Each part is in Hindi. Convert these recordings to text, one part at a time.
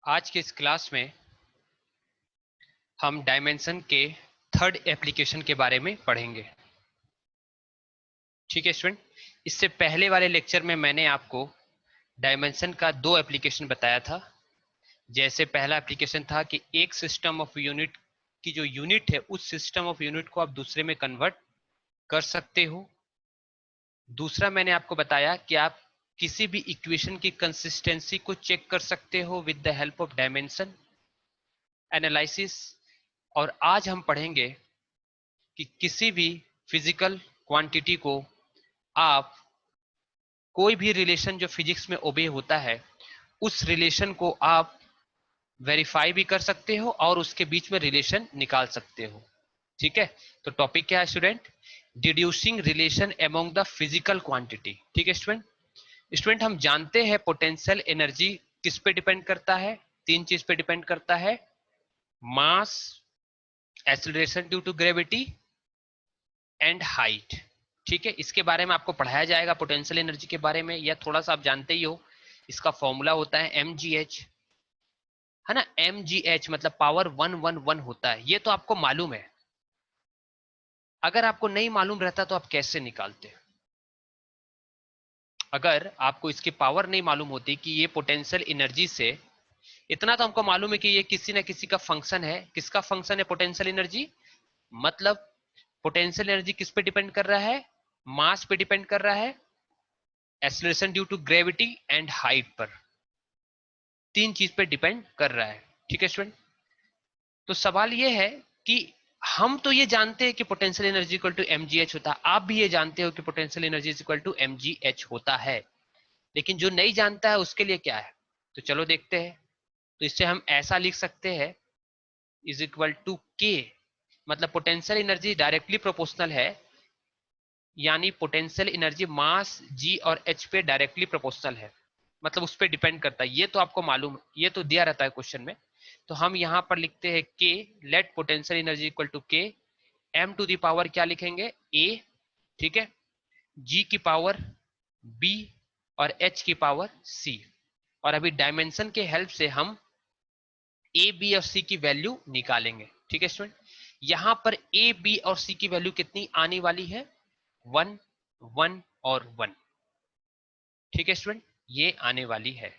आज के इस क्लास में हम डायमेंशन के थर्ड एप्लीकेशन के बारे में पढ़ेंगे। ठीक है स्टूडेंट, इससे पहले वाले लेक्चर में मैंने आपको डायमेंशन का दो एप्लीकेशन बताया था। जैसे पहला एप्लीकेशन था कि एक सिस्टम ऑफ यूनिट की जो यूनिट है उस सिस्टम ऑफ यूनिट को आप दूसरे में कन्वर्ट कर सकते हो। दूसरा मैंने आपको बताया कि आप किसी भी इक्वेशन की कंसिस्टेंसी को चेक कर सकते हो with the help of dimension analysis. और आज हम पढ़ेंगे कि किसी भी फिजिकल क्वांटिटी को आप कोई भी रिलेशन जो फिजिक्स में ओबे होता है उस रिलेशन को आप वेरीफाई भी कर सकते हो और उसके बीच में रिलेशन निकाल सकते हो। ठीक है, तो टॉपिक क्या है student? Deducing relation among the physical quantity. ठीक है स्टूडेंट, स्टूडेंट हम जानते हैं पोटेंशियल एनर्जी किस पे डिपेंड करता है? तीन चीज पे डिपेंड करता है: mass, acceleration due to gravity and height. ठीक है, इसके बारे में आपको पढ़ाया जाएगा पोटेंशियल एनर्जी के बारे में, या थोड़ा सा आप जानते ही हो। इसका फॉर्मूला होता है mgh, है ना। mgh मतलब पावर 111 होता है, ये तो आपको मालूम है। अगर आपको नहीं मालूम रहता तो आप कैसे निकालते? अगर आपको इसकी पावर नहीं मालूम होती कि ये पोटेंशियल एनर्जी से, इतना तो हमको मालूम है कि ये किसी ना किसी का फंक्शन है। किसका फंक्शन है पोटेंशियल एनर्जी? मतलब पोटेंशियल एनर्जी किस पे डिपेंड कर रहा है? मास पे डिपेंड कर रहा है, acceleration due to gravity and height पर। तीन चीज पे डिपेंड कर रहा है। ठीक है स्टूडेंट, तो सवाल ये है कि हम तो ये जानते हैं कि potential energy equal to mgh होता है, आप भी ये जानते हो कि potential energy equal to mgh होता है, लेकिन जो नहीं जानता है उसके लिए क्या है? तो चलो देखते हैं। तो इससे हम ऐसा लिख सकते हैं इज इक्वल टू k, मतलब पोटेंशियल एनर्जी डायरेक्टली प्रोपोर्शनल है, यानी पोटेंशियल एनर्जी मास g और h पे डायरेक्टली प्रोपोर्शनल है, मतलब उस पर डिपेंड करता है। ये तो आपको मालूम, ये तो दिया रहता है क्वेश्चन में। तो हम यहां पर लिखते हैं k, let potential energy equal to k, m to the power क्या लिखेंगे? a, ठीक है, g की पावर b और h की पावर c। और अभी डायमेंशन के हेल्प से हम a b और c की वैल्यू निकालेंगे। ठीक है स्टूडेंट, यहां पर a b और c की वैल्यू कितनी आने वाली है? 1 1 और 1। ठीक है स्टूडेंट, ये आने वाली है।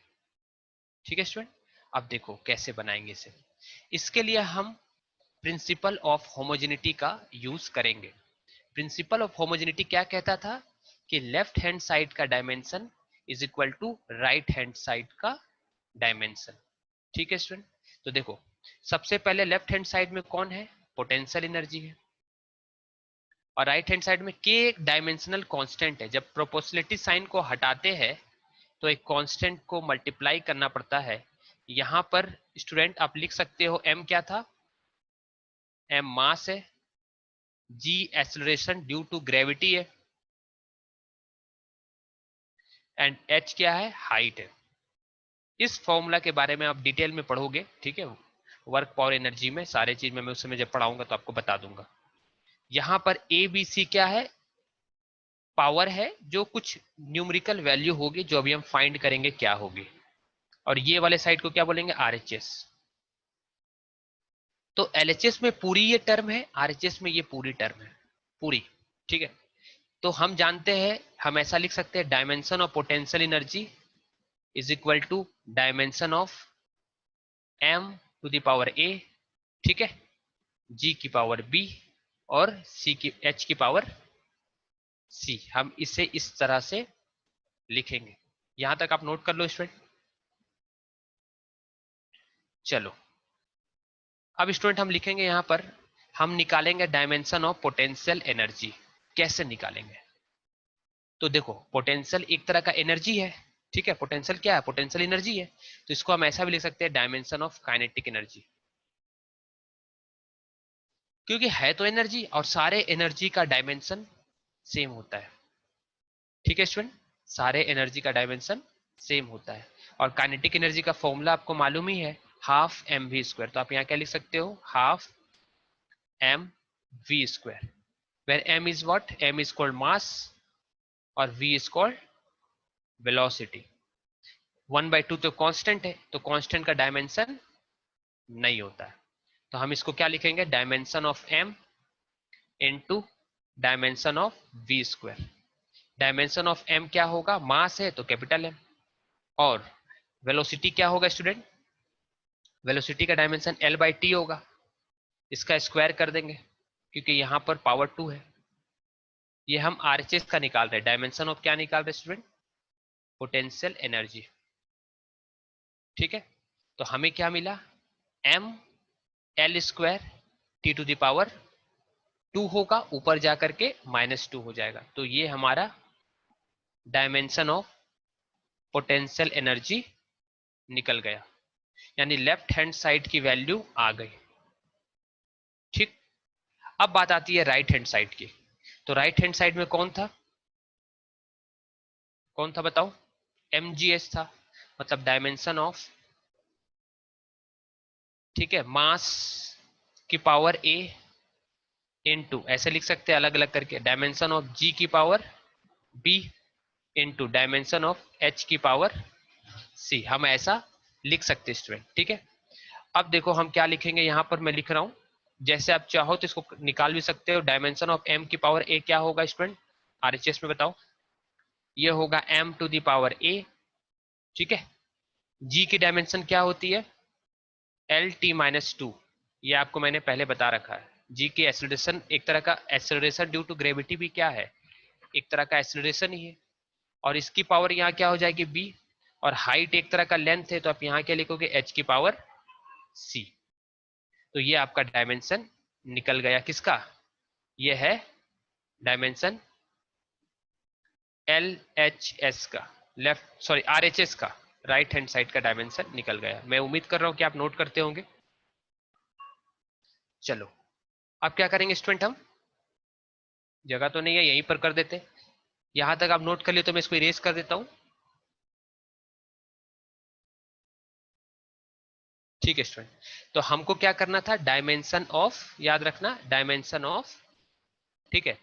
ठीक है स्टूडेंट, अब देखो कैसे बनाएंगे इसे। इसके लिए हम प्रिंसिपल ऑफ होमोजेनिटी का यूज करेंगे। प्रिंसिपल ऑफ होमोजेनिटी क्या कहता था? कि लेफ्ट हैंड साइड का dimension is equal to right hand side का डायमेंशन। ठीक है स्टूडेंट, तो देखो सबसे पहले लेफ्ट हैंड साइड में कौन है? पोटेंशियल एनर्जी है। और राइट हैंड साइड में के एक डायमेंशनल कांस्टेंट है। जब प्रोपोर्शनलिटी साइन को हटाते हैं तो एक कांस्टेंट को मल्टीप्लाई करना पड़ता है। यहां पर स्टूडेंट आप लिख सकते हो m क्या था? m मास है, g acceleration due to gravity है, एंड h क्या है? हाइट है। इस फॉर्मूला के बारे में आप डिटेल में पढ़ोगे, ठीक है, वर्क पावर एनर्जी में सारे चीज में मैं उस समय जब पढ़ाऊंगा तो आपको बता दूंगा। यहां पर ए बी सी क्या है? पावर है, जो कुछ न्यूमेरिकल वैल्यू होगी जो अभी हम फाइंड करेंगे क्या होगी। और ये वाले साइड को क्या बोलेंगे? आरएचएस। तो एलएचएस में पूरी ये टर्म है, आरएचएस में ये पूरी टर्म है, पूरी। ठीक है, तो हम जानते हैं, हम ऐसा लिख सकते हैं dimension of potential energy is equal to dimension of m to the power a, ठीक है, g की पावर b और c की h की पावर c। हम इसे इस तरह से लिखेंगे। यहां तक आप नोट कर लो स्टूडेंट। चलो अब स्टूडेंट हम लिखेंगे यहां पर, हम निकालेंगे डायमेंशन ऑफ पोटेंशियल एनर्जी। कैसे निकालेंगे? तो देखो पोटेंशियल एक तरह का एनर्जी है। ठीक है, पोटेंशियल क्या है? पोटेंशियल एनर्जी है। तो इसको हम ऐसा भी लिख सकते हैं डायमेंशन ऑफ काइनेटिक एनर्जी, क्योंकि है तो एनर्जी और सारे एनर्जी का डायमेंशन सेम होता है। ठीक है स्टूडेंट, सारे एनर्जी का डायमेंशन सेम होता है। और काइनेटिक एनर्जी का फॉर्मूला आपको मालूम ही है, हाफ एम वी स्क्वायर। तो आप यहाँ क्या लिख सकते हो? Half M V square, where M is what? M is called mass और वी इज कॉल्ड वेलोसिटी। 1/2 तो कांस्टेंट है, तो कांस्टेंट का डायमेंशन नहीं होता है। तो हम इसको क्या लिखेंगे, dimension of m into dimension of v square. Dimension of m क्या होगा, मास है तो कैपिटल M, और वेलोसिटी क्या होगा स्टूडेंट, वेलोसिटी का डायमेंशन L/T होगा। इसका स्क्वायर कर देंगे क्योंकि यहां पर पावर 2 है। ये हम RHS का निकाल रहे हैं, डायमेंशन ऑफ क्या निकाल रहे हैं स्टूडेंट, पोटेंशियल एनर्जी। ठीक है, तो हमें क्या मिला, m L square T to the power 2 होगा, ऊपर जाकर के -2 हो जाएगा। तो ये हमारा डायमेंशन ऑफ पोटेंशियल एनर्जी निकल गया, यानी लेफ्ट हैंड साइड की वैल्यू आ गई। ठीक, अब बात आती है राइट हैंड साइड की। तो राइट हैंड साइड में कौन था बताओ, mgs था, मतलब डायमेंशन ऑफ, ठीक है, मास की पावर a इनटू, ऐसे लिख सकते हैं अलग अलग करके, डायमेंशन ऑफ g की power b into dimension of h की पावर c। हम ऐसा लिख सकते हैं स्टूडेंट। ठीक है, अब देखो हम क्या लिखेंगे, यहां पर मैं लिख रहा हूं, जैसे आप चाहो तो इसको निकाल भी सकते हो। डायमेंशन ऑफ m की पावर a क्या होगा स्टूडेंट, RHS में बताओ, ये होगा m to the power a। ठीक है, g की डायमेंशन क्या होती है, L/T-2। ये आपको मैंने पहले बता रखा है। जी की एक्सेलरेशन, एक तरह का एक्सेलरेशन ड्यू टू ग्रेविटी भी क्या है, एक तरह का एक्सेलरेशन ही है। और इसकी पावर यहाँ क्या हो जाएगी b, और हाइट एक तरह का लेंथ है, तो आप यहाँ क्या लिखोगे, h की पावर c। तो ये आपका डायमेंशन निकल गया, किसका, ये है डायमेंशन LHS का, लेफ्ट सॉरी RHS का, राइट हैंड साइड का डायमेंशन निकल गया। मैं उम्मीद कर रहा हूं कि आप नोट करते होंगे। चलो अब क्या करेंगे स्टूडेंट, हम जगह तो नहीं है, यहीं पर कर देते। यहां तक आप नोट कर लिए तो मैं इसको इरेज कर देता हूं। ठीक है स्टूडेंट, तो हमको क्या करना था, डायमेंशन ऑफ, याद रखना डायमेंशन ऑफ, ठीक है,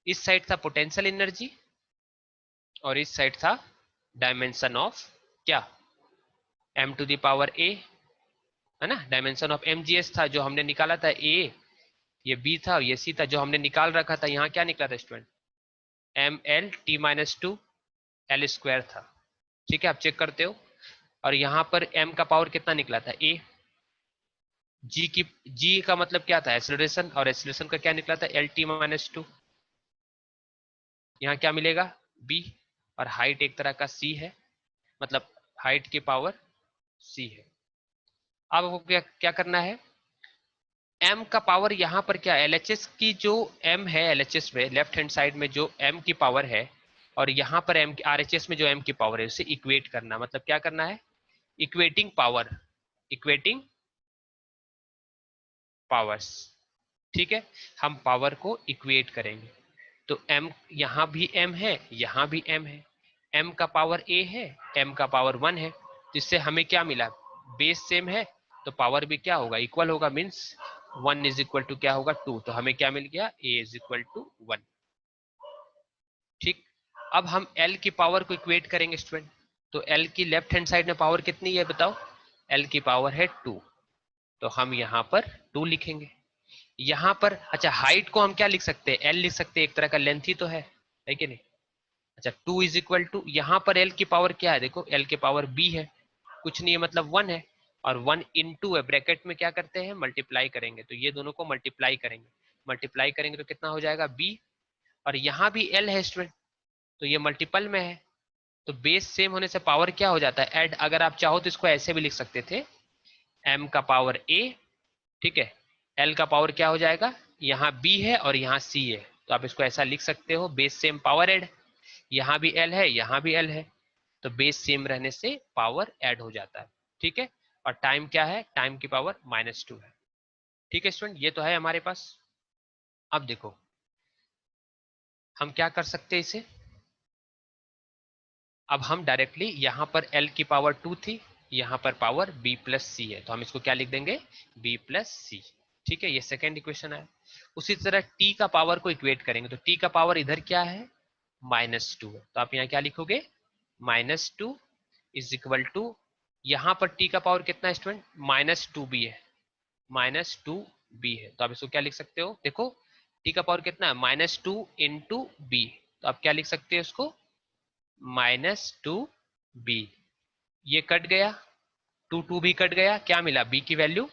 इस साइड था पोटेंशियल एनर्जी और इस साइड था डायमेंशन ऑफ क्या, m to the power a, है ना। डायमेंशन ऑफ mgs था जो हमने निकाला था, a, ये b था, ये c था जो हमने निकाल रखा था। यहाँ क्या निकला था स्टूडेंट, ML/T-2 L स्क्वायर था। ठीक है, आप चेक करते हो। और यहाँ पर m का पावर कितना निकला था, a। g का मतलब क्या था, एक्सेलरेशन, और एक्सेलरेशन का क्या निकला था, L/T-2। यहाँ क्या मिलेगा, b, और हाइट एक तरह का c है, मतलब हाइट की पावर c है। अब आपको क्या क्या करना है, m का पावर यहाँ पर क्या, LHS की जो m है, LHS में लेफ्ट हैंड साइड में जो m की पावर है, और यहाँ पर m RHS में जो m की पावर है, उसे इक्वेट करना। मतलब क्या करना है, इक्वेटिंग पावर, इक्वेटिंग पावर्स। ठीक है, हम पावर को इक्वेट करेंगे। तो m, यहाँ भी m है, यहाँ भी m है, m का पावर a है, m का पावर 1 है, जिससे हमें क्या मिला, बेस सेम है तो पावर भी क्या होगा, इक्वल होगा, मीन्स 1 इज इक्वल टू क्या होगा, 2। तो हमें क्या मिल गया, a इज इक्वल टू 1। ठीक, अब हम l की पावर को इक्वेट करेंगे स्टूडेंट। तो l की लेफ्ट हैंड साइड में पावर कितनी है बताओ, l की पावर है 2, तो हम यहाँ पर 2 लिखेंगे। यहाँ पर अच्छा, हाइट को हम क्या लिख सकते हैं, l लिख सकते हैं, एक तरह का लेंथ ही तो है कि नहीं। अच्छा, 2 इज इक्वल टू, यहाँ पर l की पावर क्या है, देखो l की पावर b है, कुछ नहीं है, मतलब 1 है, और 1 इंटू है, ब्रैकेट में क्या करते हैं, मल्टीप्लाई करेंगे। तो ये दोनों को मल्टीप्लाई करेंगे, मल्टीप्लाई करेंगे तो कितना हो जाएगा b, और यहाँ भी l है स्टूडेंट, तो ये मल्टीपल में है, तो बेस सेम होने से पावर क्या हो जाता है, ऐड। अगर आप चाहो तो इसको ऐसे भी लिख सकते थे, m का पावर a, ठीक है, l का पावर क्या हो जाएगा, यहाँ b है और यहाँ c है, तो आप इसको ऐसा लिख सकते हो, बेस सेम पावर ऐड। यहाँ भी l है, यहाँ भी l है, तो बेस सेम रहने से पावर ऐड हो जाता है। ठीक है, और टाइम क्या है, टाइम की पावर -2 है। ठीक है स्टूडेंट, ये तो है हमारे पास। अब देखो हम क्या कर सकते हैं इसे, अब हम डायरेक्टली यहाँ पर l की पावर 2 थी, यहाँ पर पावर b प्लस सी है, तो हम इसको क्या लिख देंगे, b प्लस सी। ठीक है, ये सेकेंड इक्वेशन है। उसी तरह t का पावर को इक्वेट करेंगे, तो t का पावर इधर क्या है, -2 है, तो आप यहाँ क्या लिखोगे, -2 इज इक्वल टू, यहाँ पर टी का पावर कितना है स्टूडेंट, -2b है, -2b है। तो आप इसको क्या लिख सकते हो, देखो टी का पावर कितना है, -2 इंटू बी। तो आप क्या लिख सकते हो इसको, -2b। ये कट गया, 2 भी कट गया, क्या मिला, बी की वैल्यू,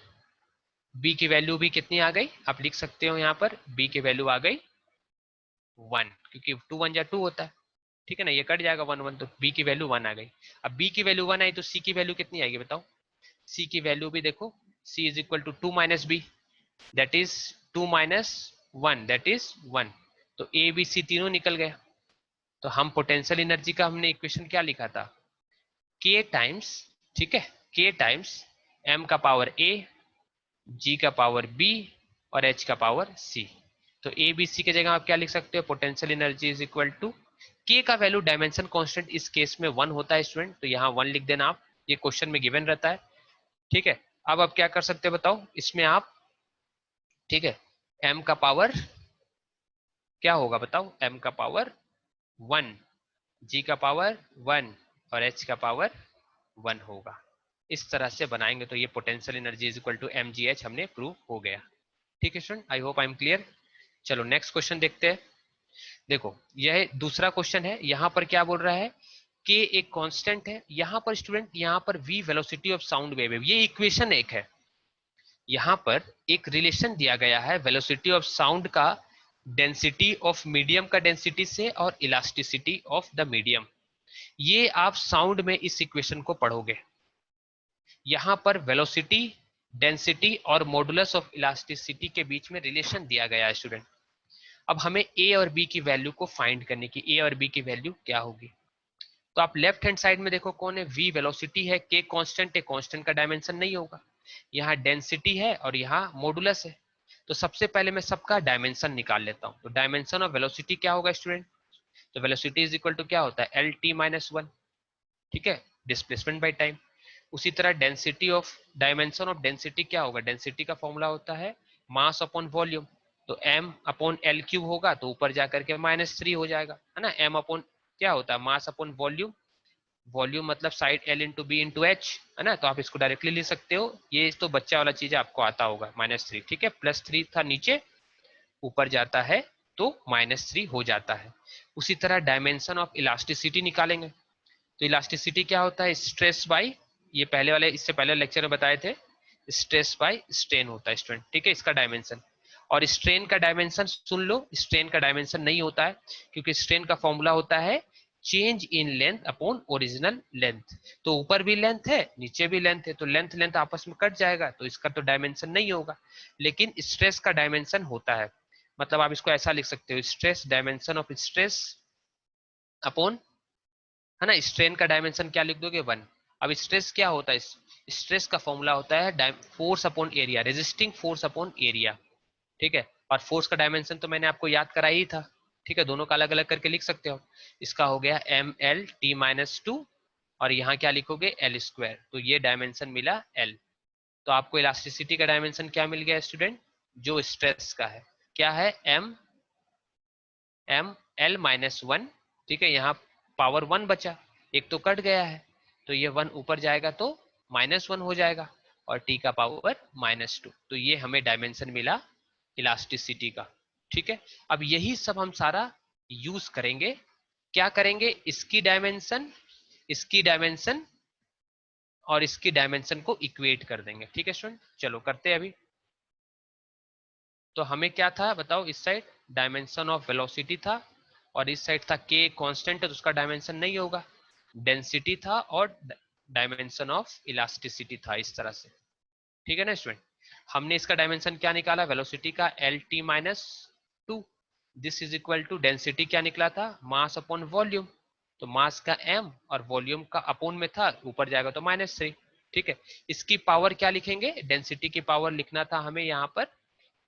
बी की वैल्यू भी कितनी आ गई, आप लिख सकते हो यहाँ पर बी की वैल्यू आ गई 1, क्योंकि 2 1 जा 2 होता है, ठीक है ना, ये कट जाएगा 1 1, तो बी की वैल्यू 1 आ गई। अब बी की वैल्यू 1 आई तो सी की वैल्यू कितनी आएगी बताओ, सी की वैल्यू भी देखो, c is equal to 2 minus b, that is 2 minus 1, that is 1। तो ए बी सी तीनों निकल गया। तो हम पोटेंशियल एनर्जी का हमने इक्वेशन क्या लिखा था, के टाइम्स, ठीक है, के टाइम्स एम का पावर ए, जी का पावर बी और एच का पावर सी। तो ए बी सी की जगह आप क्या लिख सकते हो, potential energy is equal to, K का वैल्यू डायमेंशन कांस्टेंट इस केस में 1 होता है स्टूडेंट, तो यहाँ 1 लिख देना आप, ये क्वेश्चन में गिवन रहता है, ठीक है। अब आप क्या कर सकते हो बताओ इसमें आप, ठीक है, एम का पावर क्या होगा बताओ, एम का पावर 1, जी का पावर 1 और एच का पावर 1 होगा। इस तरह से बनाएंगे तो ये potential energy is equal to M G H हमने प्रूव हो गया, ठीक है student, I hope I am clear. चलो नेक्स्ट क्वेश्चन देखते हैं। देखो यह दूसरा क्वेश्चन है, यहाँ पर क्या बोल रहा है कि एक कांस्टेंट है, यहाँ पर स्टूडेंट, यहाँ पर v velocity of sound wave है, ये इक्वेशन एक है, यहाँ पर एक रिलेशन दिया गया है वेलोसिटी ऑफ साउंड का डेंसिटी ऑफ मीडियम का डेंसिटी से और इलास्टिसिटी ऑफ द मीडियम। ये आप साउंड में इस इक्वेशन को पढ़ोगे, यहाँ पर वेलोसिटी, डेंसिटी और मॉडुलस ऑफ इलास्टिसिटी के बीच में रिलेशन दिया गया है स्टूडेंट। अब हमें ए और बी की वैल्यू को फाइंड करने की, ए और बी की वैल्यू क्या होगी। तो आप लेफ्ट हैंड साइड में देखो कौन है, v वेलोसिटी है, k कांस्टेंट है, कांस्टेंट का डायमेंशन नहीं होगा, यहाँ डेंसिटी है और यहाँ मॉडुलस है। तो सबसे पहले मैं सबका डायमेंशन निकाल लेता हूँ। तो डायमेंशन ऑफ वेलोसिटी क्या होगा स्टूडेंट, तो वेलोसिटी इज इक्वल टू क्या होता है, एल टी माइनस 1, ठीक है, डिस्प्लेसमेंट बाई टाइम। उसी तरह density of, dimension of density क्या होगा, डेंसिटी का फॉर्मूला होता है मास अपॉन वॉल्यूम, तो m अपॉन एल क्यूब होगा, तो ऊपर जाकर के -3 हो जाएगा, है ना, m अपॉन क्या होता है, मास अपॉन वॉल्यूम, वॉल्यूम मतलब side L into B into H, है ना, तो आप इसको डायरेक्टली लिख सकते हो, ये तो बच्चा वाला चीज आपको आता होगा, -3, ठीक है, +3 था नीचे, ऊपर जाता है तो -3 हो जाता है। उसी तरह डायमेंशन ऑफ इलास्टिसिटी निकालेंगे, तो इलास्टिसिटी क्या होता है, स्ट्रेस बाई, ये पहले वाले, इससे पहले लेक्चर में बताए थे, स्ट्रेस बाई स्ट्रेन होता है स्टूडेंट, ठीक है, इसका डायमेंशन। और स्ट्रेन का डायमेंशन सुन लो, स्ट्रेन का डायमेंशन नहीं होता है, क्योंकि स्ट्रेन का फॉर्मूला होता है change in length upon original length. तो ऊपर भी लेंथ है, नीचे भी लेंथ है, तो लेंथ लेंथ आपस में कट जाएगा, तो इसका तो डायमेंशन नहीं होगा। लेकिन स्ट्रेस का डायमेंशन होता है, मतलब आप इसको ऐसा लिख सकते हो, stress, dimension of stress upon, है ना, स्ट्रेन का डायमेंशन क्या लिख दोगे, 1। अब स्ट्रेस क्या होता है, स्ट्रेस का फॉर्मूला होता है force upon area, resisting force upon area, ठीक है। और फोर्स का डायमेंशन तो मैंने आपको याद कराया ही था, ठीक है, दोनों का अलग अलग करके लिख सकते हो। इसका हो गया ml t-2, और यहाँ क्या लिखोगे, एल स्क्वायर, तो ये डायमेंशन मिला एल। तो आपको इलास्टिसिटी का डायमेंशन क्या मिल गया स्टूडेंट, जो स्ट्रेस का है, क्या है, m l-1, ठीक है, यहाँ पावर 1 बचा, एक तो कट गया है, तो ये 1 ऊपर जाएगा तो -1 हो जाएगा, और t का पावर -2, तो ये हमें डायमेंशन मिला इलास्टिसिटी का, ठीक है। अब यही सब हम सारा यूज करेंगे, क्या करेंगे, इसकी डायमेंशन और इसकी डायमेंशन को इक्वेट कर देंगे, ठीक है स्टूडेंट। चलो करते हैं अभी। तो हमें क्या था बताओ, इस साइड डायमेंशन ऑफ वेलोसिटी था, और इस साइड था के कांस्टेंट है तो उसका डायमेंशन नहीं होगा, डेंसिटी था और डायमेंशन ऑफ इलास्टिसिटी था, इस तरह से, ठीक है ना स्टूडेंट। हमने इसका डायमेंशन क्या निकाला, वेलोसिटी का LT-2, this is equal to density क्या निकला था, मास अपॉन वॉल्यूम, तो मास का m और वॉल्यूम का अपॉन में था, ऊपर जाएगा तो -3, ठीक है। इसकी पावर क्या लिखेंगे, डेंसिटी की पावर लिखना था हमें यहाँ पर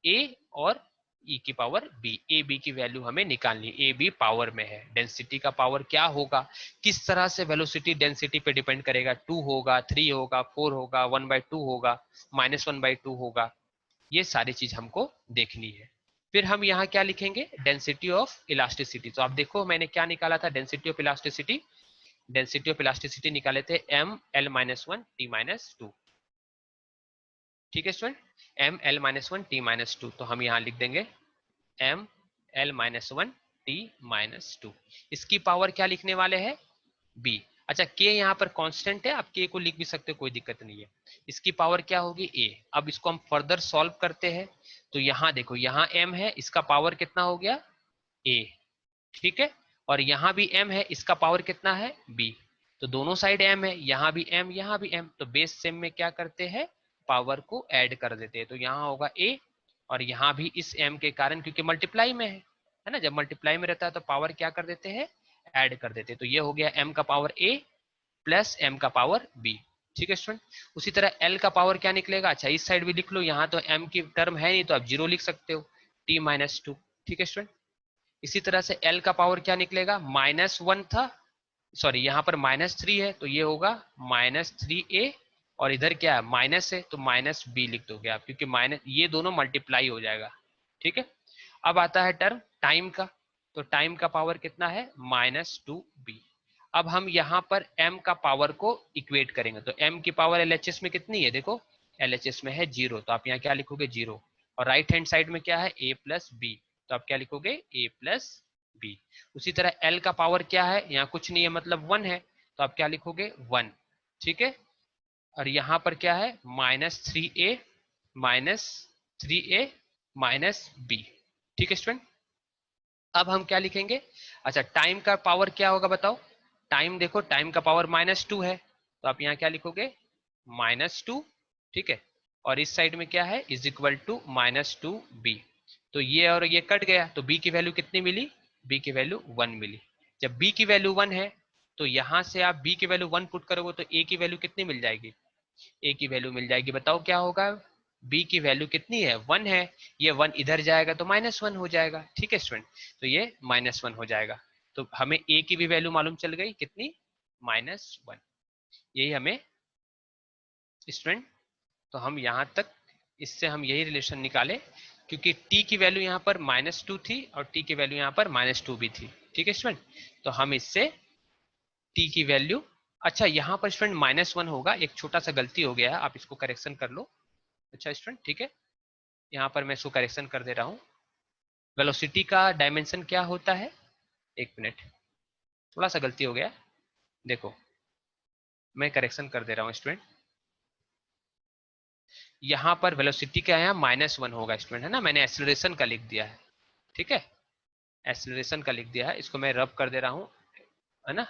a और e की पावर b, ए बी की वैल्यू हमें निकालनी, ए बी पावर में है, डेंसिटी का पावर क्या होगा, किस तरह से वेलोसिटी डेंसिटी पे डिपेंड करेगा, 2 होगा, 3 होगा, 4 होगा, 1/2 होगा, -1/2 होगा, ये सारी चीज हमको देखनी है। फिर हम यहाँ क्या लिखेंगे, डेंसिटी ऑफ इलास्टिसिटी। तो आप देखो मैंने क्या निकाला था, density of elasticity density of elasticity निकाले थे M L minus one T minus two. ठीक है student, M L minus one T minus two. तो हम यहाँ लिख देंगे M L minus one T minus two. इसकी पावर क्या लिखने वाले हैं, बी। अच्छा, के यहाँ पर कांस्टेंट है, आप के को लिख भी सकते हो, कोई दिक्कत नहीं है। इसकी पावर क्या होगी, ए। अब इसको हम फर्दर सॉल्व करते हैं। तो यहाँ देखो, यहाँ एम है, इसका पावर कितना हो गया, ए। ठीक है, और यहाँ भी m है, इसका पावर कितना है, b। तो दोनों साइड m है, यहाँ भी m यहाँ भी m। तो बेस सेम में क्या करते हैं, पावर को ऐड कर देते हैं। तो यहाँ होगा a, और यहाँ भी इस m के कारण, क्योंकि मल्टीप्लाई में है ना, जब मल्टीप्लाई में रहता है तो पावर क्या कर देते हैं, ऐड कर देते हैं। तो ये हो गया m का पावर a प्लस m का पावर b। ठीक है स्टूडेंट, उसी तरह l का पावर क्या निकलेगा, अच्छा इस साइड भी लिख लो, यहाँ तो m की टर्म है नहीं तो आप जीरो लिख सकते हो, t माइनस टू। ठीक है स्टूडेंट, इसी तरह से L का पावर क्या निकलेगा, माइनस वन था, सॉरी यहाँ पर माइनस थ्री है, तो ये होगा माइनस थ्री ए, और इधर क्या है, माइनस है, तो माइनस बी लिख दोगे आप, क्योंकि माइनस ये दोनों मल्टीप्लाई हो जाएगा। ठीक है, अब आता है टर्म टाइम का। तो टाइम का पावर कितना है, माइनस टू बी। अब हम यहाँ पर m का पावर को इक्वेट करेंगे। तो m की पावर LHS में कितनी है, देखो LHS में है जीरो, तो आप यहाँ क्या लिखोगे, जीरो। और राइट हैंड साइड में क्या है, a प्लस बी, तो आप क्या लिखोगे, a प्लस बी। उसी तरह l का पावर क्या है, यहाँ कुछ नहीं है, मतलब वन है, तो आप क्या लिखोगे, वन। ठीक है, और यहाँ पर क्या है, माइनस थ्री ए माइनस बी। ठीक है स्टूडेंट, अब हम क्या लिखेंगे, अच्छा टाइम का पावर क्या होगा बताओ, टाइम देखो, टाइम का पावर माइनस टू है, तो आप यहाँ क्या लिखोगे, माइनस टू। ठीक है, और इस साइड में क्या है, is equal to minus two B. तो ये और ये कट गया, तो बी की वैल्यू कितनी मिली, बी की वैल्यू वन मिली। जब बी की वैल्यू वन है, तो यहाँ से आप बी की वैल्यू वन पुट करोगे तो ए की वैल्यू कितनी मिल जाएगी, ए की वैल्यू मिल जाएगी, बताओ क्या होगा, बी की वैल्यू कितनी है, वन है, ये वन इधर जाएगा तो माइनस वन हो जाएगा। ठीक है स्टूडेंट, तो ये माइनस वन हो जाएगा। तो हमें ए की भी वैल्यू मालूम चल गई, कितनी, माइनस वन। यही हमें स्टूडेंट, तो हम यहाँ तक इससे हम यही रिलेशन निकाले, क्योंकि t की वैल्यू यहाँ पर माइनस टू थी और t की वैल्यू यहाँ पर माइनस टू भी थी। ठीक है स्टूडेंट, तो हम इससे t की वैल्यू, अच्छा यहाँ पर स्टूडेंट माइनस वन होगा, एक छोटा सा गलती हो गया है, आप इसको करेक्शन कर लो। अच्छा स्टूडेंट, ठीक है, यहाँ पर मैं इसको करेक्शन कर दे रहा हूँ। वेलोसिटी का डायमेंशन क्या होता है, एक मिनट, थोड़ा सा गलती हो गया, देखो मैं करेक्शन कर दे रहा हूँ स्टूडेंट। यहाँ पर वेलोसिटी क्या है, माइनस वन होगा स्टूडेंट, है ना, मैंने एक्सीलरेशन का लिख दिया है। ठीक है, एक्सीलरेशन का लिख दिया है, इसको मैं रब कर दे रहा हूँ, है ना।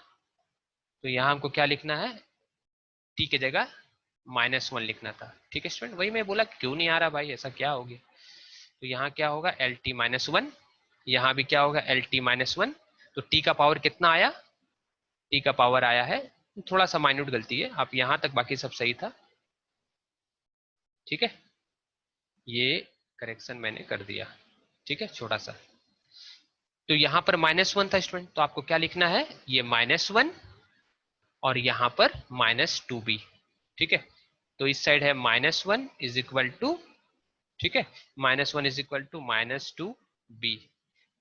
तो यहाँ हमको क्या लिखना है, टी की जगह माइनस वन लिखना था। ठीक है स्टूडेंट, वही मैं बोला क्यों नहीं आ रहा भाई, ऐसा क्या हो गया। तो यहाँ क्या होगा, एल टी माइनस वन, यहाँ भी क्या होगा, एल टी माइनस वन। तो टी का पावर कितना आया, टी का पावर आया है, थोड़ा सा माइन्यूट गलती है, आप यहाँ तक बाकी सब सही था। ठीक है, ये करेक्शन मैंने कर दिया। ठीक है, छोटा सा, तो यहाँ पर माइनस वन था स्टूडेंट, तो आपको क्या लिखना है, ये माइनस वन और यहाँ पर माइनस टू बी। ठीक है, तो इस साइड है minus one is equal to, ठीक है, minus one is equal to minus two B.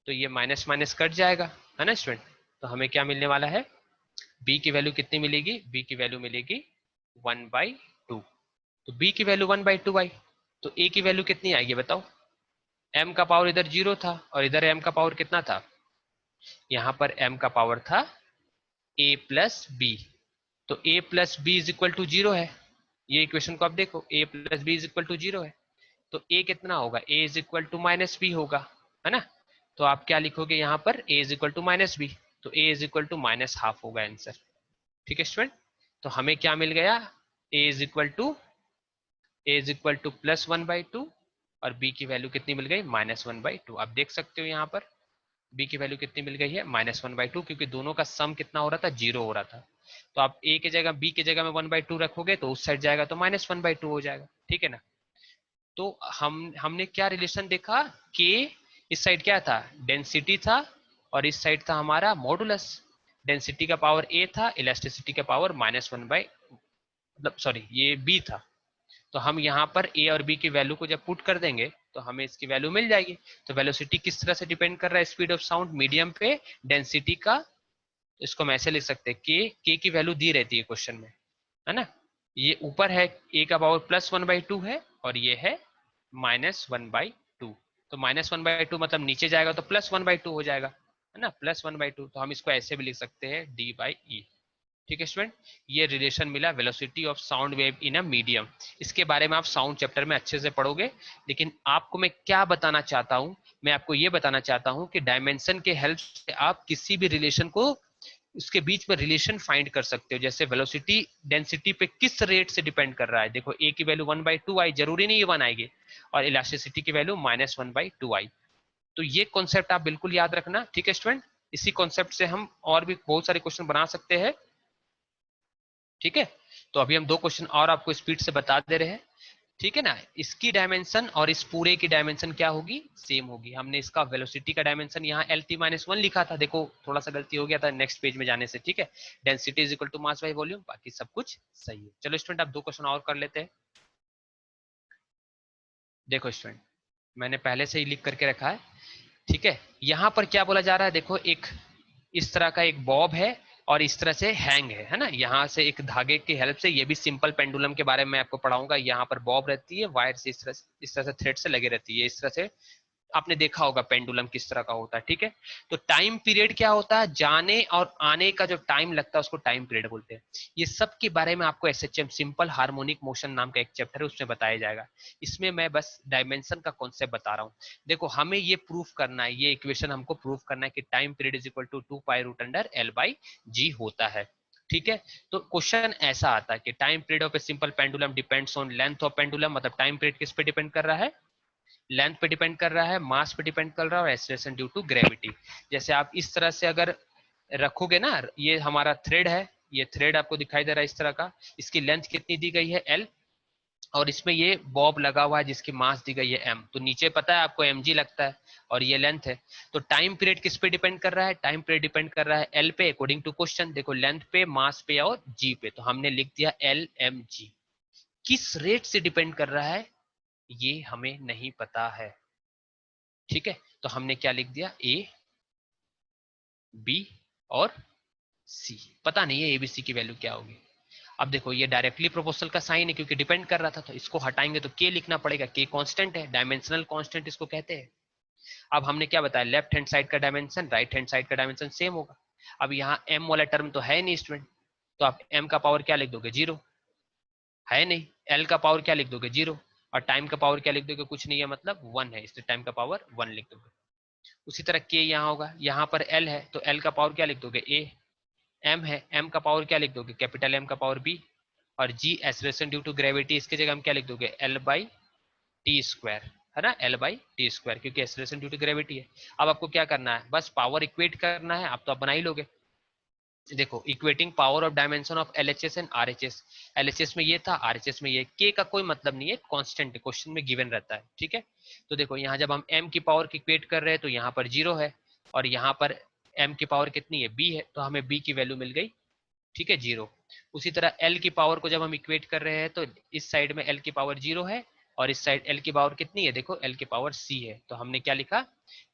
तो ये माइनस माइनस कट जाएगा, है ना स्टूडेंट। तो हमें क्या मिलने वाला है, बी की वैल्यू कितनी मिलेगी, बी की वैल्यू मिलेगी वन बाई टू। तो बी की वैल्यू वन बाई टू आई, तो ए की वैल्यू कितनी आएगी बताओ, एम का पावर इधर जीरो था और इधर एम का पावर कितना था, यहाँ पर एम का पावर था ए प्लस बी। तो a plus b is equal to zero है, ये इक्वेशन को आप देखो, a plus b is equal to zero है, तो ए कितना होगा, a is equal to minus b होगा, है ना। तो आप क्या लिखोगे यहाँ पर, a is equal to minus b, तो a is equal to minus half होगा आंसर। ठीक है स्टूडेंट, तो हमें क्या मिल गया, a is equal two plus one by two, और बी की वैल्यू कितनी मिल गई, माइनस वन बाई टू। आप देख सकते हो यहाँ पर बी की वैल्यू कितनी मिल गई है, माइनस वन बाई टू, क्योंकि दोनों का सम कितना हो रहा था, जीरो हो रहा था। तो आप ए की जगह बी की जगह में वन बाई टू रखोगे तो उस साइड जाएगा तो माइनस वन बाई टू हो जाएगा। ठीक है ना, तो हमने क्या रिलेशन देखा, के इस साइड क्या था, डेंसिटी था, और इस साइड था हमारा मॉडुलस। डेंसिटी का पावर ए था, इलास्टिसिटी का पावर माइनस वन बाई, मतलब सॉरी ये बी था। तो हम यहाँ पर ए और बी की वैल्यू को जब पुट कर देंगे तो हमें इसकी वैल्यू मिल जाएगी। तो वेलोसिटी किस तरह से डिपेंड कर रहा है, स्पीड ऑफ साउंड, मीडियम पे डेंसिटी का इसको हम ऐसे लिख सकते हैं, के की वैल्यू दी रहती है क्वेश्चन में, है ना। ये ऊपर है ए का पावर +1/2 है और ये है -1/2। तो -1/2 मतलब नीचे जाएगा तो +1/2 हो जाएगा, है ना, +1/2। तो हम इसको ऐसे भी लिख सकते हैं d/e। ठीक है स्टूडेंट, ये रिलेशन मिला velocity of sound wave in a medium. इसके बारे में आप साउंड चैप्टर में अच्छे से पढ़ोगे, लेकिन आपको मैं क्या बताना चाहता हूं, मैं आपको ये बताना चाहता हूं कि डायमेंशन के हेल्प से आप किसी भी रिलेशन को, उसके बीच में रिलेशन फाइंड कर सकते हो। जैसे वेलोसिटी डेंसिटी पे किस रेट से डिपेंड कर रहा है, देखो ए की वैल्यू 1/2 आई, जरूरी नहीं ये 1 आएगी, और इलास्टिसिटी की वैल्यू -1/2 आई। तो ये कॉन्सेप्ट आप बिल्कुल याद रखना, ठीक है स्टूडेंट। इसी कॉन्सेप्ट से हम और भी बहुत सारे क्वेश्चन बना सकते हैं, ठीक है। तो अभी हम 2 क्वेश्चन और आपको स्पीड से बता दे रहे हैं, ठीक है ना। इसकी डायमेंशन और इस पूरे की डायमेंशन क्या होगी, सेम होगी। हमने इसका वेलोसिटी का डायमेंशन यहाँ LT-1 लिखा था, देखो थोड़ा सा गलती हो गया था नेक्स्ट पेज में जाने से, ठीक है। Density is equal to mass by volume, बाकी सब कुछ सही है। चलो स्टूडेंट आप 2 क्वेश्चन और कर लेते हैं। देखो स्टूडेंट, मैंने पहले से ही लिख करके रखा है, ठीक है। यहाँ पर क्या बोला जा रहा है, देखो एक इस तरह का एक बॉब है और इस तरह से हैंग है ना, यहाँ से एक धागे की हेल्प से, ये भी सिंपल पेंडुलम के बारे में आपको पढ़ाऊंगा। यहाँ पर बॉब रहती है, वायर से इस तरह से थ्रेड से लगी रहती है, इस तरह से आपने देखा होगा पेंडुलम किस तरह का होता है, ठीक है। तो टाइम पीरियड क्या होता है, जाने और आने का जो टाइम लगता है उसको टाइम पीरियड बोलते हैं। ये सब के बारे में आपको एसएचएम सिंपल हार्मोनिक मोशन नाम का एक चैप्टर है, उसमें बताया जाएगा। इसमें मैं बस डायमेंशन का कॉन्सेप्ट बता रहा हूँ। देखो हमें ये प्रूफ करना है, ये इक्वेशन हमको प्रूफ करना है कि time period is equal to 2π√L/g होता है, ठीक है। तो क्वेश्चन ऐसा आता है कि time period of a simple pendulum depends on length of pendulum, मतलब टाइम पीरियड किस पे डिपेंड कर रहा है, लेंथ पे डिपेंड कर रहा है, मास पे डिपेंड कर रहा है, और एक्सेलरेशन ड्यू टू ग्रेविटी। जैसे आप इस तरह से अगर रखोगे ना, ये हमारा थ्रेड है, ये थ्रेड आपको दिखाई दे रहा है इस तरह का, इसकी लेंथ कितनी दी गई है L, और इसमें ये बॉब लगा हुआ है जिसकी मास दी गई है M, तो नीचे पता है आपको mg लगता है, और ये लेंथ है। तो टाइम पीरियड किस पे डिपेंड कर रहा है, टाइम पीरियड डिपेंड कर रहा है L पे, अकॉर्डिंग टू क्वेश्चन। देखो लेंथ पे, मास पे और G पे, तो हमने लिख दिया Lmg। किस रेट से डिपेंड कर रहा है ये हमें नहीं पता है, ठीक है। तो हमने क्या लिख दिया, ए बी और सी, पता नहीं है एबीसी की वैल्यू क्या होगी। अब देखो ये डायरेक्टली प्रोपोर्शनल का साइन है क्योंकि डिपेंड कर रहा था, तो इसको हटाएंगे तो के लिखना पड़ेगा, के कांस्टेंट है, डायमेंशनल कांस्टेंट इसको कहते हैं। अब हमने क्या बताया, लेफ्ट हैंड साइड का डायमेंशन राइट हैंड साइड का डायमेंशन सेम होगा। अब यहाँ एम वाला टर्म तो है नहीं स्टूडेंट, तो आप एम का पावर क्या लिख दोगे, 0 है नहीं, एल का पावर क्या लिख दोगे, 0, और टाइम का पावर क्या लिख दोगे, कुछ नहीं है, मतलब 1 है, इसलिए टाइम का पावर 1 लिख दोगे। उसी तरह के यहाँ होगा, यहाँ पर एल है तो एल का पावर क्या लिख दोगे, ए। एम है, एम का पावर क्या लिख दोगे, कैपिटल एम का पावर बी। और जी एक्सेलरेशन ड्यू टू ग्रेविटी, इसकी जगह हम क्या लिख दोगे, L/T², है ना, L/T², क्योंकि एक्सेलरेशन ड्यू टू ग्रेविटी है। अब आपको क्या करना है, बस पावर इक्वेट करना है, आप तो आप बना ही लोगे। देखो equating power of dimension of LHS and RHS, LHS में ये था, RHS में ये, के का कोई मतलब नहीं है, कांस्टेंट है, क्वेश्चन में गिवन रहता है, ठीक है। तो देखो यहाँ जब हम m की पावर की इक्वेट कर रहे हैं तो यहाँ पर 0 है, और यहाँ पर m की पावर कितनी है, b है, तो हमें b की वैल्यू मिल गई, ठीक है, 0। उसी तरह L की पावर को जब हम इक्वेट कर रहे हैं तो इस साइड में L की पावर 0 है, और इस साइड L की पावर कितनी है, देखो L की पावर c है, तो हमने क्या लिखा,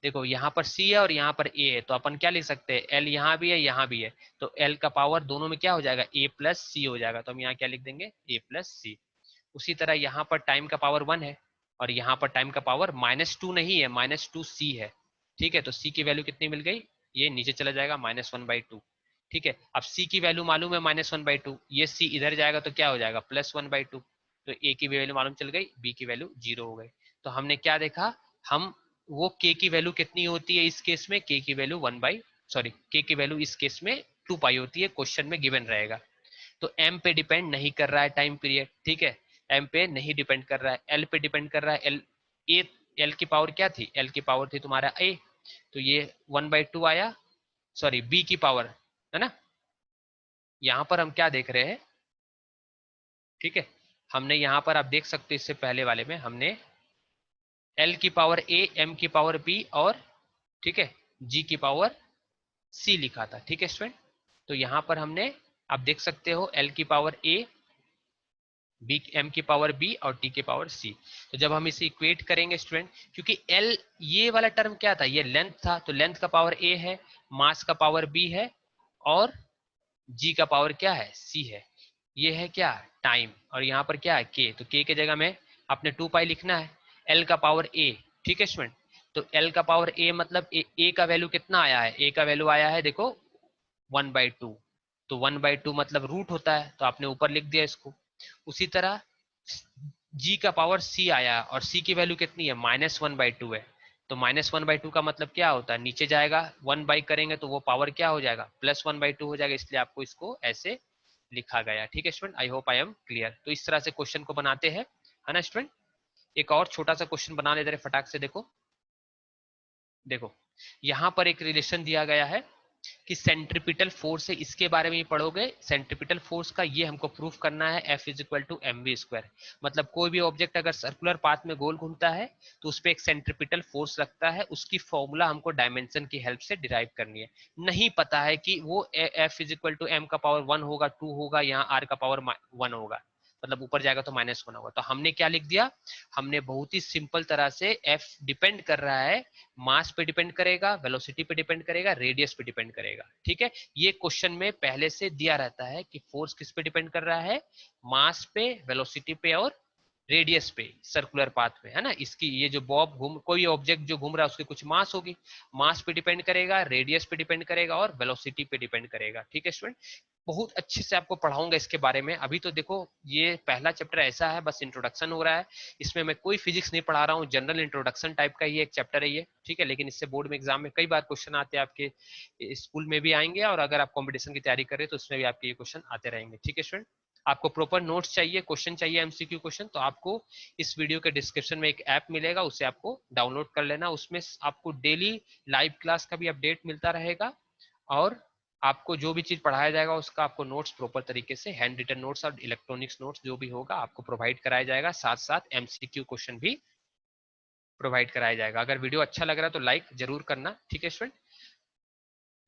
देखो यहाँ पर c है और यहाँ पर a है, तो अपन क्या लिख सकते हैं, L यहाँ भी है यहाँ भी है, तो L का पावर दोनों में क्या हो जाएगा, a+c हो जाएगा, तो हम यहाँ क्या लिख देंगे, a+c। उसी तरह यहाँ पर टाइम का पावर 1 है, और यहाँ पर टाइम का पावर -2 नहीं है, -2c है, ठीक है। तो c की वैल्यू कितनी मिल गई, ये नीचे चला जाएगा -1/2, ठीक है। अब c की वैल्यू मालूम है -1/2, ये c इधर जाएगा तो क्या हो जाएगा, +1/2, तो a की वैल्यू मालूम चल गई, b की वैल्यू 0 हो गई। तो हमने क्या देखा, हम वो k की वैल्यू कितनी होती है इस केस में, k की वैल्यू k की वैल्यू इस केस में 2π होती है, क्वेश्चन में गिवन रहेगा। तो m पे डिपेंड नहीं कर रहा है टाइम पीरियड, ठीक है, m पे नहीं डिपेंड कर रहा है, l पे डिपेंड कर रहा है। l की पावर क्या थी, l की पावर थी तुम्हारा a, तो ये 1/2 आया, सॉरी b की पावर, है ना। यहाँ पर हम क्या देख रहे हैं, ठीक है, हमने यहाँ पर आप देख सकते हैं, इससे पहले वाले में हमने L की पावर a, m की पावर b और, ठीक है, g की पावर c लिखा था, ठीक है स्टूडेंट। तो यहाँ पर हमने, आप देख सकते हो L की पावर a, b, m की पावर b और t की पावर c। तो जब हम इसे इक्वेट करेंगे स्टूडेंट, क्योंकि L ये वाला टर्म क्या था, ये लेंथ था, तो लेंथ का पावर a है, मास का पावर b है, और g का पावर क्या है, c है। ये है क्या, टाइम, और यहाँ पर क्या है k, तो k की जगह में आपने 2 पाई लिखना है, l का पावर a, ठीक है स्टूडेंट। तो l का पावर a मतलब a का वैल्यू कितना आया है, a का वैल्यू आया है देखो 1/2, तो 1/2 मतलब रूट होता है, तो आपने ऊपर लिख दिया इसको। उसी तरह g का पावर c आया और c की वैल्यू कितनी है, -1/2 है, तो -1/2 का मतलब क्या होता है, नीचे जाएगा 1 बाई करेंगे तो वो पावर क्या हो जाएगा, +1/2 हो जाएगा, इसलिए आपको इसको ऐसे लिखा गया। ठीक है student, I hope I am clear. तो इस तरह से क्वेश्चन को बनाते हैं, है ना स्टूडेंट। एक और छोटा सा क्वेश्चन बना लेते हैं फटाक से। देखो देखो यहाँ पर एक रिलेशन दिया गया है कि सेंट्रीपिटल फोर्स है, इसके बारे में पढ़ोगे। सेंट्रीपिटल फोर्स का ये हमको प्रूफ करना है, F = mv²। मतलब कोई भी ऑब्जेक्ट अगर सर्कुलर पाथ में गोल घूमता है तो उस पर एक सेंट्रीपिटल फोर्स लगता है, उसकी फॉर्मूला हमको डायमेंशन की हेल्प से डिराइव करनी है। नहीं पता है कि वो F = m का पावर 1 होगा, 2 होगा, यहाँ r का पावर 1 होगा, मतलब ऊपर जाएगा तो -1 होगा। तो हमने क्या लिख दिया, हमने बहुत ही सिंपल तरह से F डिपेंड कर रहा है, मास पे डिपेंड करेगा, वेलोसिटी पे डिपेंड करेगा, रेडियस पे डिपेंड करेगा। ठीक है, ये क्वेश्चन में पहले से दिया रहता है कि फोर्स किस पे डिपेंड कर रहा है, मास पे, वेलोसिटी पे और रेडियस पे, सर्कुलर पाथ में, है ना। इसकी ये जो बॉब घूम, कोई ऑब्जेक्ट जो घूम रहा है उसकी कुछ मास होगी, मास पे डिपेंड करेगा, रेडियस पे डिपेंड करेगा और वेलोसिटी पे डिपेंड करेगा। ठीक है स्टूडेंट, बहुत अच्छे से आपको पढ़ाऊंगा इसके बारे में। अभी तो देखो ये पहला चैप्टर ऐसा है, बस इंट्रोडक्शन हो रहा है, इसमें मैं कोई फिजिक्स नहीं पढ़ा रहा हूँ, जनरल इंट्रोडक्शन टाइप का ही एक चैप्टर है ये। ठीक है, लेकिन इससे बोर्ड में एग्जाम में कई बार क्वेश्चन आते हैं, आपके स्कूल में भी आएंगे और अगर आप कॉम्पिटिशन की तैयारी कर रहे हैं तो उसमें भी आपके ये क्वेश्चन आते रहेंगे। ठीक है स्टूडेंट, आपको प्रॉपर नोट्स चाहिए, क्वेश्चन चाहिए, एमसीक्यू क्वेश्चन, तो आपको इस वीडियो के डिस्क्रिप्शन में एक ऐप मिलेगा, उसे आपको डाउनलोड कर लेना। उसमें आपको डेली लाइव क्लास का भी अपडेट मिलता रहेगा और आपको जो भी चीज पढ़ाया जाएगा उसका आपको नोट्स प्रॉपर तरीके से, हैंड रिटन नोट्स और इलेक्ट्रॉनिक्स नोट्स जो भी होगा आपको प्रोवाइड कराया जाएगा, साथ साथ एमसीक्यू क्वेश्चन भी प्रोवाइड कराया जाएगा। अगर वीडियो अच्छा लग रहा है तो लाइक जरूर करना। ठीक है स्टूडेंट,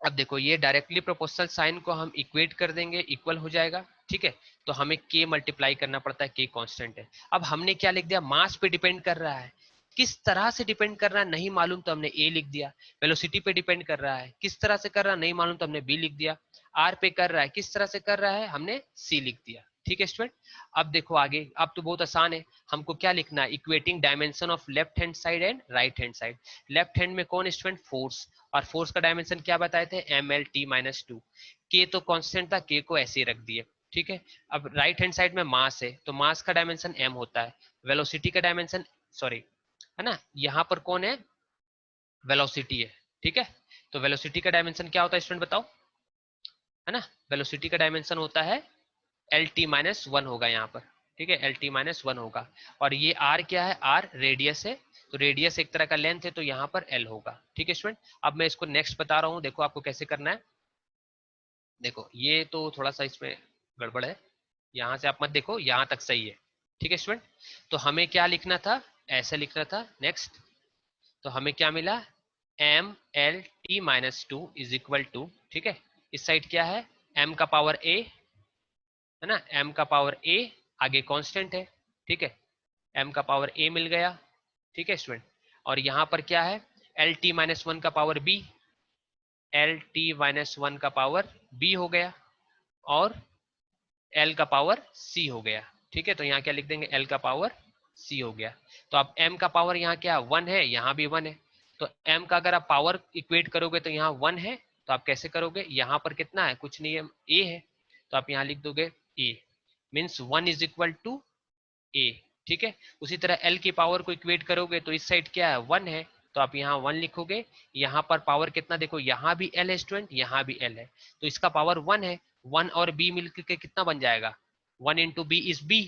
अब देखो ये डायरेक्टली प्रोपोर्शनल साइन को हम इक्वेट कर देंगे, इक्वल हो जाएगा। ठीक है, तो हमें k मल्टीप्लाई करना पड़ता है, k कांस्टेंट है। अब हमने क्या लिख दिया, मास पे डिपेंड कर रहा है, किस तरह से डिपेंड कर रहा है नहीं मालूम तो हमने a लिख दिया। वेलोसिटी पे डिपेंड कर रहा है, किस तरह से कर रहा है नहीं मालूम तो हमने b लिख दिया। r पे कर रहा है, किस तरह से कर रहा है, हमने c लिख दिया। ठीक है स्टूडेंट, अब देखो आगे, अब तो बहुत आसान है। हमको क्या लिखना है, equating dimension of left hand side and right hand side. Left hand में कौन स्टूडेंट, फोर्स, और फोर्स का डायमेंशन क्या बताए थे, mlt-2। के तो कांस्टेंट था, के को ऐसे ही रख दिए। ठीक है, अब राइट हैंड साइड में मास है तो मास का डायमेंशन m होता है, वेलोसिटी का डायमेंशन, सॉरी, है ना, यहाँ पर कौन है, वेलोसिटी है। ठीक है, तो वेलोसिटी का डायमेंशन क्या होता है स्टूडेंट बताओ, है ना, वेलोसिटी का डायमेंशन होता है lt-1 होगा यहाँ पर। ठीक है, lt-1 होगा, और ये r क्या है, r रेडियस है, तो रेडियस एक तरह का लेंथ है, तो यहाँ पर l होगा। ठीक है स्टूडेंट, अब मैं इसको नेक्स्ट बता रहा हूँ, देखो आपको कैसे करना है। देखो ये तो थोड़ा सा इसमें गड़बड़ है, यहाँ से आप मत देखो, यहाँ तक सही है। ठीक है स्टूडेंट, तो हमें क्या लिखना था, ऐसे लिखना था। नेक्स्ट, तो हमें क्या मिला, mlt-2 इज इक्वल टू, ठीक है, इस साइड क्या है, m का पावर a, है ना, m का पावर a, आगे कांस्टेंट है। ठीक है, m का पावर a मिल गया। ठीक है स्टूडेंट, और यहाँ पर क्या है, lt-1 का पावर b, lt-1 का पावर b हो गया, और l का पावर c हो गया। ठीक है, तो यहाँ क्या लिख देंगे, l का पावर c हो गया। तो अब m का पावर यहाँ क्या 1 है, यहाँ भी 1 है, तो m का अगर आप पावर इक्वेट करोगे तो यहाँ 1 है, तो आप कैसे करोगे, यहाँ पर कितना है, कुछ नहीं है, a है, तो आप यहाँ लिख दोगे a, means 1 is equal to a। ठीक है, उसी तरह l की पावर को इक्वेट करोगे तो इस साइड क्या है, 1 है, तो आप यहाँ 1 लिखोगे। यहाँ पर पावर कितना, देखो यहाँ भी l है स्टूडेंट, यहाँ भी l है, तो इसका पावर 1 है, 1 और b मिलकर के कितना बन जाएगा, 1 इंटू बी इज b,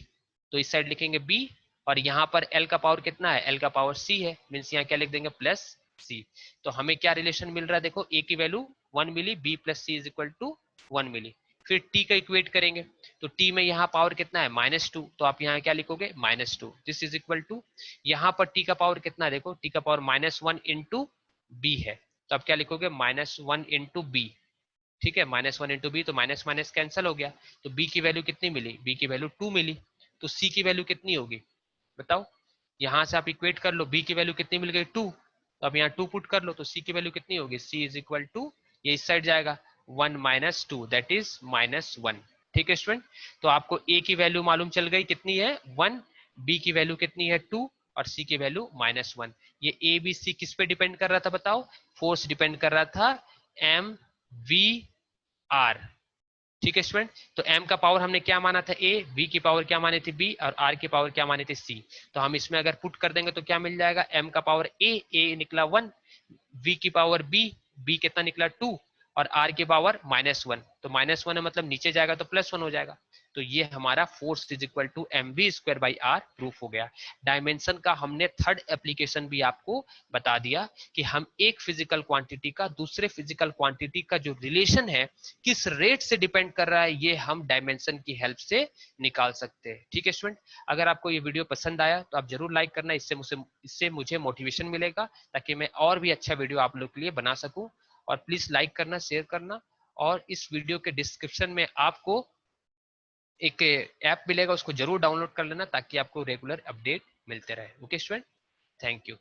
तो इस साइड लिखेंगे b, और यहाँ पर l का पावर कितना है, l का पावर c है, मीन्स यहाँ क्या लिख देंगे, प्लस c। तो हमें क्या रिलेशन मिल रहा है, देखो a की वैल्यू 1 मिली, b plus c is equal to 1 मिली। फिर t का इक्वेट करेंगे, तो t में यहाँ पावर कितना है, -2, तो आप यहाँ क्या लिखोगे, -2, दिस इज इक्वल टू, यहाँ पर t का पावर कितना है, देखो t का पावर -1 इंटू बी है, तो आप क्या लिखोगे, -1 इंटू बी। ठीक है, -1 इंटू बी, तो माइनस माइनस कैंसिल हो गया, तो b की वैल्यू कितनी मिली, b की वैल्यू 2 मिली, तो c की वैल्यू कितनी होगी बताओ, यहाँ से आप इक्वेट कर लो, b की वैल्यू कितनी मिल गई 2, तो अब यहाँ 2 पुट कर लो, तो c की वैल्यू कितनी होगी, c इज इक्वल टू, ये इस साइड जाएगा, 1 माइनस 2 दैट इज -1। ठीक है स्टूडेंट, तो आपको ए की वैल्यू मालूम चल गई कितनी है 1, बी की वैल्यू कितनी है 2 और सी की वैल्यू -1। ये ए बी सी किस पे डिपेंड कर रहा था बताओ? फोर्स डिपेंड कर रहा था एम वी आर। ठीक है स्टूडेंट, तो m का पावर हमने क्या माना था a, v की पावर क्या मानी थी b और r की पावर क्या मानी थी c। तो हम इसमें अगर पुट कर देंगे तो क्या मिल जाएगा? m का पावर a निकला 1, v की पावर b कितना निकला 2 और r की पावर -1। तो -1 है मतलब नीचे जाएगा तो +1 हो जाएगा। तो ये हमारा force is equal to mv²/r proof हो गया। डायमेंशन का हमने थर्ड एप्लीकेशन भी आपको बता दिया कि हम एक फिजिकल क्वांटिटी का दूसरे फिजिकल क्वांटिटी का जो रिलेशन है किस रेट से डिपेंड कर रहा है, ये हम डायमेंशन की हेल्प से निकाल सकते हैं। ठीक है स्टूडेंट, अगर आपको ये वीडियो पसंद आया तो आप जरूर लाइक करना, इससे मुझे मोटिवेशन मिलेगा ताकि मैं और भी अच्छा वीडियो आप लोग के लिए बना सकूं। और प्लीज लाइक करना, शेयर करना, और इस वीडियो के डिस्क्रिप्शन में आपको एक ऐप मिलेगा, उसको जरूर डाउनलोड कर लेना ताकि आपको रेगुलर अपडेट मिलते रहे। Okay student, thank you.